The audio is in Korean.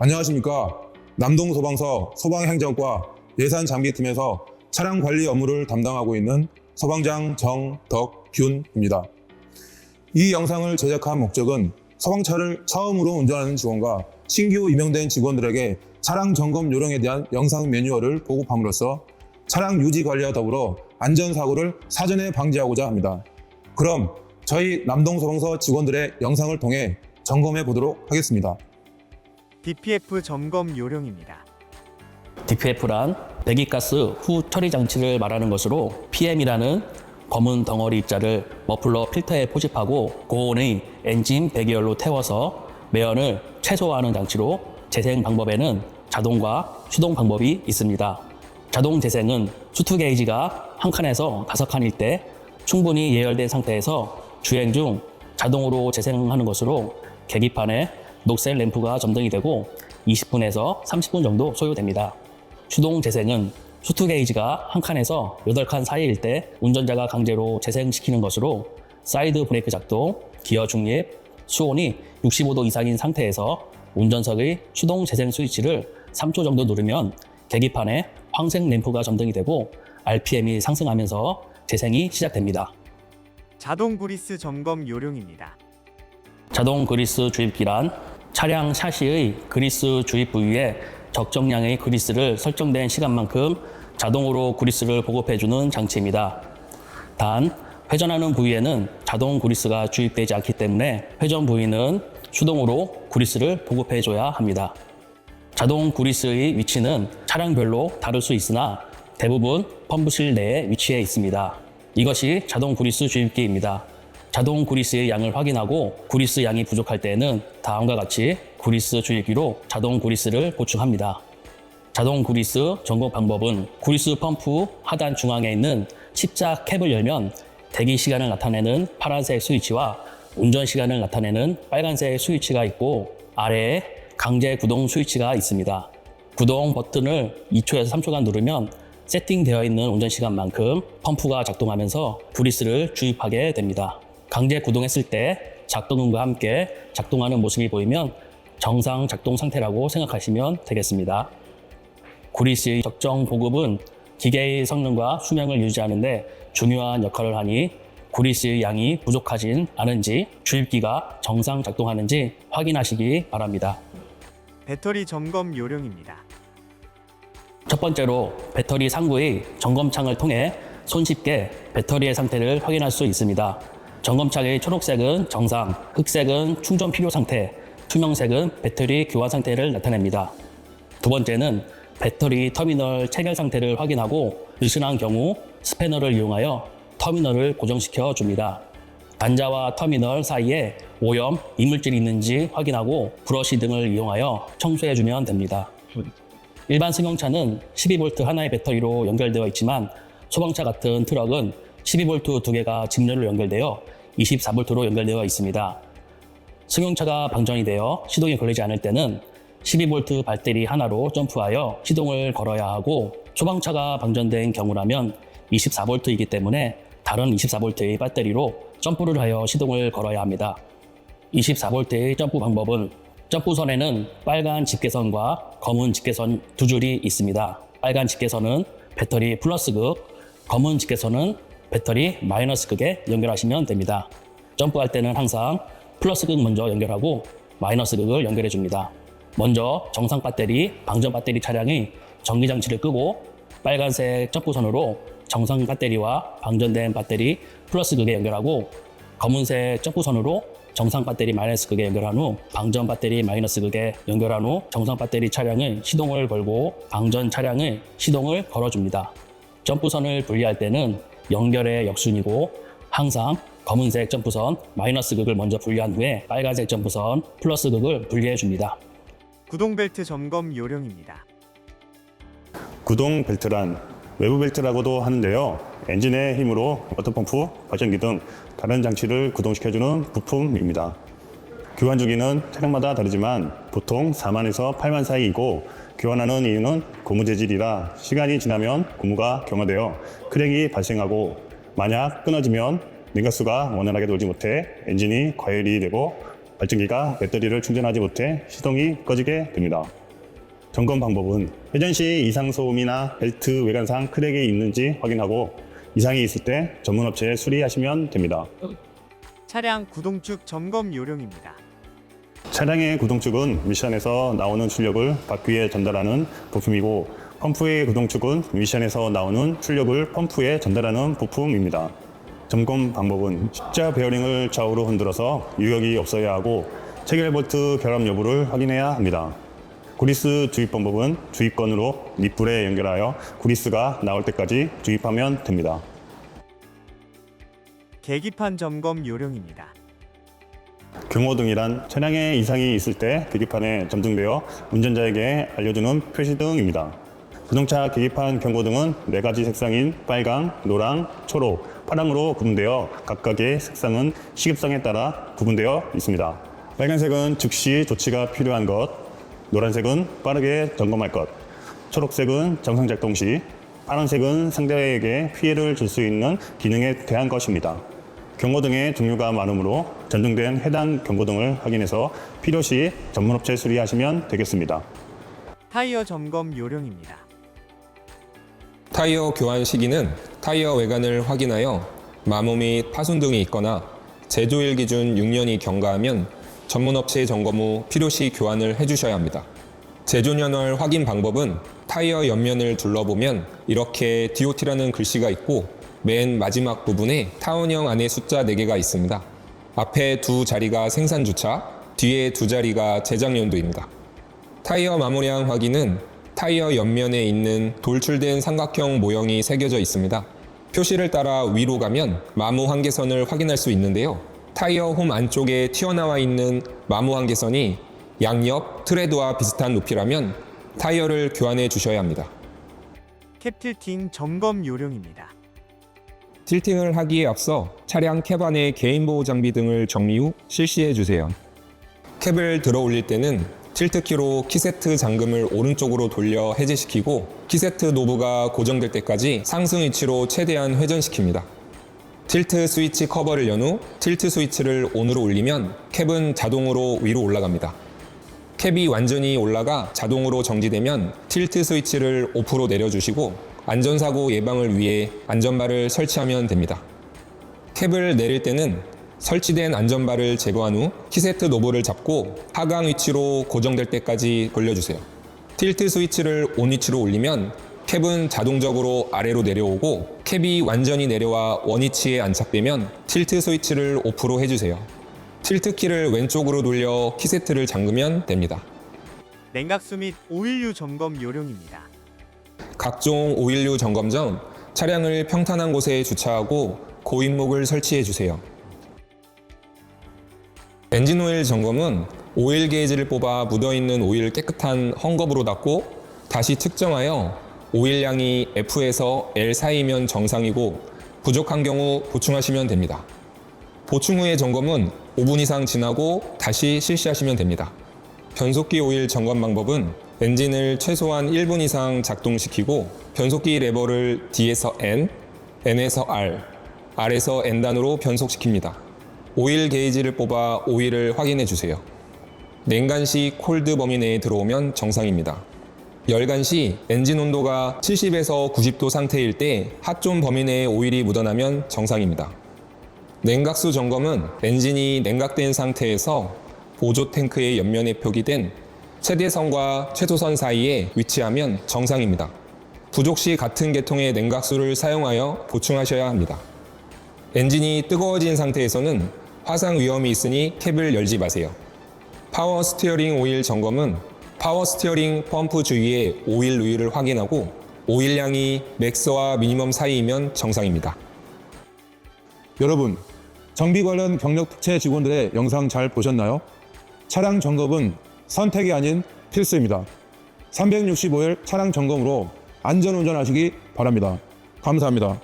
안녕하십니까. 남동소방서 소방행정과 예산장비팀에서 차량 관리 업무를 담당하고 있는 소방장 정덕균입니다. 이 영상을 제작한 목적은 소방차를 처음으로 운전하는 직원과 신규 임용된 직원들에게 차량 점검 요령에 대한 영상 매뉴얼을 보급함으로써 차량 유지 관리와 더불어 안전사고를 사전에 방지하고자 합니다. 그럼 저희 남동소방서 직원들의 영상을 통해 점검해 보도록 하겠습니다. DPF 점검 요령입니다. DPF란 배기가스 후 처리 장치를 말하는 것으로 PM이라는 검은 덩어리 입자를 머플러 필터에 포집하고 고온의 엔진 배기열로 태워서 매연을 최소화하는 장치로 재생 방법에는 자동과 수동 방법이 있습니다. 자동 재생은 수투 게이지가 한 칸에서 5칸일 때 충분히 예열된 상태에서 주행 중 자동으로 재생하는 것으로 계기판에 녹색 램프가 점등이 되고 20분에서 30분 정도 소요됩니다. 수동 재생은 수투 게이지가 한 칸에서 8칸 사이일 때 운전자가 강제로 재생시키는 것으로 사이드 브레이크 작동, 기어 중립, 수온이 65도 이상인 상태에서 운전석의 수동 재생 스위치를 3초 정도 누르면 계기판에 황색 램프가 점등이 되고 RPM이 상승하면서 재생이 시작됩니다. 자동 그리스 점검 요령입니다. 자동 그리스 주입기란 차량 샤시의 그리스 주입 부위에 적정량의 그리스를 설정된 시간만큼 자동으로 그리스를 보급해주는 장치입니다. 단, 회전하는 부위에는 자동 그리스가 주입되지 않기 때문에 회전 부위는 수동으로 그리스를 보급해줘야 합니다. 자동 그리스의 위치는 차량별로 다를 수 있으나 대부분 펌프실 내에 위치해 있습니다. 이것이 자동 그리스 주입기입니다. 자동 그리스의 양을 확인하고 그리스 양이 부족할 때에는 다음과 같이 그리스 주입기로 자동 그리스를 보충합니다. 자동 그리스 점검 방법은 그리스 펌프 하단 중앙에 있는 십자 캡을 열면 대기 시간을 나타내는 파란색 스위치와 운전 시간을 나타내는 빨간색 스위치가 있고 아래에 강제 구동 스위치가 있습니다. 구동 버튼을 2초에서 3초간 누르면 세팅되어 있는 운전 시간만큼 펌프가 작동하면서 그리스를 주입하게 됩니다. 강제 구동했을 때 작동음과 함께 작동하는 모습이 보이면 정상 작동 상태라고 생각하시면 되겠습니다. 그리스의 적정 보급은 기계의 성능과 수명을 유지하는 데 중요한 역할을 하니 그리스의 양이 부족하진 않은지 주입기가 정상 작동하는지 확인하시기 바랍니다. 배터리 점검 요령입니다. 첫 번째로 배터리 상부의 점검창을 통해 손쉽게 배터리의 상태를 확인할 수 있습니다. 점검창의 초록색은 정상, 흑색은 충전 필요 상태, 투명색은 배터리 교환 상태를 나타냅니다. 두 번째는 배터리 터미널 체결 상태를 확인하고 느슨한 경우 스패너를 이용하여 터미널을 고정시켜 줍니다. 단자와 터미널 사이에 오염, 이물질이 있는지 확인하고 브러쉬 등을 이용하여 청소해주면 됩니다. 일반 승용차는 12V 하나의 배터리로 연결되어 있지만 소방차 같은 트럭은 12V 2개가 직렬로 연결되어 24V로 연결되어 있습니다. 승용차가 방전이 되어 시동이 걸리지 않을 때는 12V 배터리 하나로 점프하여 시동을 걸어야 하고 소방차가 방전된 경우라면 24V이기 때문에 다른 24V의 배터리로 점프를 하여 시동을 걸어야 합니다. 24V의 점프 방법은 점프선에는 빨간 집게선과 검은 집게선 두 줄이 있습니다. 빨간 집게선은 배터리 플러스 극, 검은 집게선은 배터리 마이너스 극에 연결하시면 됩니다. 점프할 때는 항상 플러스 극 먼저 연결하고 마이너스 극을 연결해 줍니다. 먼저 정상 배터리, 방전 배터리 차량의 전기장치를 끄고 빨간색 점프선으로 정상 배터리와 방전된 배터리 플러스 극에 연결하고 검은색 점프선으로 정상 배터리 마이너스 극에 연결한 후 방전 배터리 마이너스 극에 연결한 후 정상 배터리 차량의 시동을 걸고 방전 차량의 시동을 걸어줍니다. 점프선을 분리할 때는 연결의 역순이고 항상 검은색 점프선 마이너스 극을 먼저 분리한 후에 빨간색 점프선 플러스 극을 분리해 줍니다. 구동 벨트 점검 요령입니다. 구동 벨트란 외부 벨트라고도 하는데요. 엔진의 힘으로 워터펌프, 발전기 등 다른 장치를 구동시켜주는 부품입니다. 교환 주기는 차량마다 다르지만 보통 4만에서 8만 사이이고 교환하는 이유는 고무 재질이라 시간이 지나면 고무가 경화되어 크랙이 발생하고 만약 끊어지면 냉각수가 원활하게 돌지 못해 엔진이 과열이 되고 발전기가 배터리를 충전하지 못해 시동이 꺼지게 됩니다. 점검 방법은 회전 시 이상 소음이나 벨트 외관상 크랙이 있는지 확인하고 이상이 있을 때 전문 업체에 수리하시면 됩니다. 차량 구동축 점검 요령입니다. 차량의 구동축은 미션에서 나오는 출력을 바퀴에 전달하는 부품이고 펌프의 구동축은 미션에서 나오는 출력을 펌프에 전달하는 부품입니다. 점검 방법은 십자 베어링을 좌우로 흔들어서 유격이 없어야 하고 체결 볼트 결합 여부를 확인해야 합니다. 구리스 주입 방법은 주입건으로 립불에 연결하여 구리스가 나올 때까지 주입하면 됩니다. 계기판 점검 요령입니다. 경호등이란 차량에 이상이 있을 때 계기판에 점등되어 운전자에게 알려주는 표시등입니다. 자동차 계기판 경고등은 4가지 색상인 빨강, 노랑, 초록, 파랑으로 구분되어 각각의 색상은 시급성에 따라 구분되어 있습니다. 빨간색은 즉시 조치가 필요한 것, 노란색은 빠르게 점검할 것, 초록색은 정상 작동 시, 파란색은 상대에게 피해를 줄 수 있는 기능에 대한 것입니다. 경고등의 종류가 많으므로 전등된 해당 경고등을 확인해서 필요시 전문업체 수리하시면 되겠습니다. 타이어 점검 요령입니다. 타이어 교환 시기는 타이어 외관을 확인하여 마모 및 파손 등이 있거나 제조일 기준 6년이 경과하면 전문업체 점검 후 필요시 교환을 해주셔야 합니다. 제조년월 확인 방법은 타이어 옆면을 둘러보면 이렇게 DOT라는 글씨가 있고 맨 마지막 부분에 타원형 안에 숫자 4개가 있습니다. 앞에 2자리가 생산주차, 뒤에 2자리가 제작연도입니다. 타이어 마모량 확인은 타이어 옆면에 있는 돌출된 삼각형 모형이 새겨져 있습니다. 표시를 따라 위로 가면 마모 한계선을 확인할 수 있는데요. 타이어 홈 안쪽에 튀어나와 있는 마모 한계선이 양옆 트레드와 비슷한 높이라면 타이어를 교환해 주셔야 합니다. 캡틸팅 점검 요령입니다. 틸팅을 하기에 앞서 차량 캡 안의 개인 보호 장비 등을 정리 후 실시해 주세요. 캡을 들어 올릴 때는 틸트 키로 키세트 잠금을 오른쪽으로 돌려 해제시키고 키세트 노브가 고정될 때까지 상승 위치로 최대한 회전시킵니다. 틸트 스위치 커버를 연 후 틸트 스위치를 ON으로 올리면 캡은 자동으로 위로 올라갑니다. 캡이 완전히 올라가 자동으로 정지되면 틸트 스위치를 오프로 내려주시고 안전사고 예방을 위해 안전바를 설치하면 됩니다. 캡을 내릴 때는 설치된 안전바를 제거한 후 키세트 노브를 잡고 하강 위치로 고정될 때까지 돌려주세요. 틸트 스위치를 ON 위치로 올리면 캡은 자동적으로 아래로 내려오고 캡이 완전히 내려와 원 위치에 안착되면 틸트 스위치를 오프로 해주세요. 틸트 키를 왼쪽으로 돌려 키세트를 잠그면 됩니다. 냉각수 및 오일류 점검 요령입니다. 각종 오일류 점검 전 차량을 평탄한 곳에 주차하고 고인목을 설치해 주세요. 엔진 오일 점검은 오일 게이지를 뽑아 묻어있는 오일 깨끗한 헝겊으로 닦고 다시 측정하여 오일량이 F에서 L 사이면 정상이고 부족한 경우 보충하시면 됩니다. 보충 후의 점검은 5분 이상 지나고 다시 실시하시면 됩니다. 변속기 오일 점검 방법은 엔진을 최소한 1분 이상 작동시키고 변속기 레버를 D에서 N, N에서 R, R에서 N단으로 변속시킵니다. 오일 게이지를 뽑아 오일을 확인해 주세요. 냉간 시 콜드 범위 내에 들어오면 정상입니다. 열간 시 엔진 온도가 70에서 90도 상태일 때 핫존 범위 내에 오일이 묻어나면 정상입니다. 냉각수 점검은 엔진이 냉각된 상태에서 보조 탱크의 옆면에 표기된 최대선과 최소선 사이에 위치하면 정상입니다. 부족 시 같은 계통의 냉각수를 사용하여 보충하셔야 합니다. 엔진이 뜨거워진 상태에서는 화상 위험이 있으니 캡을 열지 마세요. 파워 스티어링 오일 점검은 파워 스티어링 펌프 주위의 오일 누유를 확인하고 오일량이 맥스와 미니멈 사이이면 정상입니다. 여러분, 정비 관련 경력 특채 직원들의 영상 잘 보셨나요? 차량 점검은 선택이 아닌 필수입니다. 365일 차량 점검으로 안전운전하시기 바랍니다. 감사합니다.